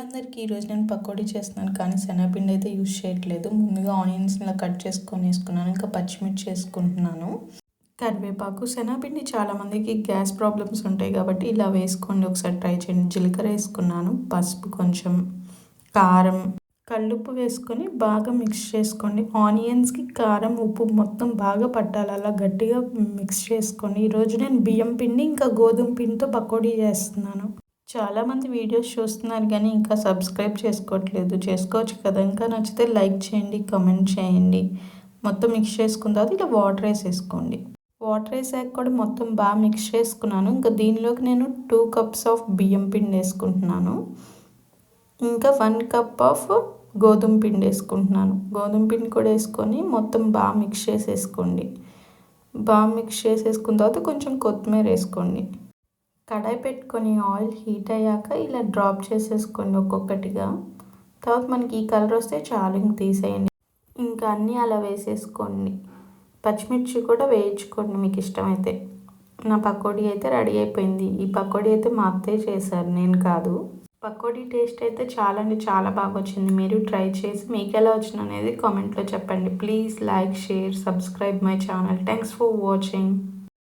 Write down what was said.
అందరికీ ఈరోజు నేను పకోడీ చేస్తున్నాను, కానీ శనగపిండి అయితే యూజ్ చేయట్లేదు. ముందుగా ఆనియన్స్ని ఇలా కట్ చేసుకొని వేసుకున్నాను, ఇంకా పచ్చిమిర్చి వేసుకుంటున్నాను, కరివేపాకు. శనగపిండి చాలామందికి గ్యాస్ ప్రాబ్లమ్స్ ఉంటాయి కాబట్టి ఇలా వేసుకోండి, ఒకసారి ట్రై చేయండి. జీలకర్ర వేసుకున్నాను, పసుపు కొంచెం, కారం, కల్లుప్పు వేసుకొని బాగా మిక్స్ చేసుకోండి. ఆనియన్స్కి కారం ఉప్పు మొత్తం బాగా పట్టాలి, అలా గట్టిగా మిక్స్ చేసుకోండి. ఈరోజు నేను బియ్యం పిండి ఇంకా గోధుమ పిండితో పకోడీ చేస్తున్నాను. చాలామంది వీడియోస్ చూస్తున్నారు కానీ ఇంకా సబ్స్క్రైబ్ చేసుకోవట్లేదు. చేసుకోవచ్చు కదా. ఇంకా నచ్చితే లైక్ చేయండి, కమెంట్ చేయండి. మొత్తం మిక్స్ చేసుకున్న తర్వాత ఇలా వాటర్ వేసేసుకోండి. వాటర్ వేసాక కూడా మొత్తం బాగా మిక్స్ చేసుకున్నాను. ఇంకా దీనిలోకి నేను 2 cups ఆఫ్ బియ్యం పిండి వేసుకుంటున్నాను, ఇంకా 1 cup ఆఫ్ గోధుమ పిండి వేసుకుంటున్నాను. గోధుమ పిండి కూడా వేసుకొని మొత్తం బాగా మిక్స్ చేసేసుకోండి. బాగా మిక్స్ చేసేసుకున్న తర్వాత కొంచెం కొత్తిమీర వేసుకోండి. కడాయి పెట్టుకొని ఆయిల్ హీట్ అయ్యాక ఇలా డ్రాప్ చేసేసుకోండి ఒక్కొక్కటిగా. తర్వాత మనకి ఈ కలర్ వస్తే చాలు, ఇంక తీసేయండి. ఇంకా అన్నీ అలా వేసేసుకోండి. పచ్చిమిర్చి కూడా వేయించుకోండి మీకు ఇష్టమైతే. నా పకోడీ అయితే రెడీ అయిపోయింది. ఈ పకోడీ అయితే మా అత్తయ్య చేశారు, నేను కాదు. పకోడీ టేస్ట్ అయితే చాలా అంటే చాలా బాగా వచ్చింది. మీరు ట్రై చేసి మీకు ఎలా వచ్చింది అనేది కామెంట్లో చెప్పండి. Please like, share, subscribe my channel. Thanks for watching.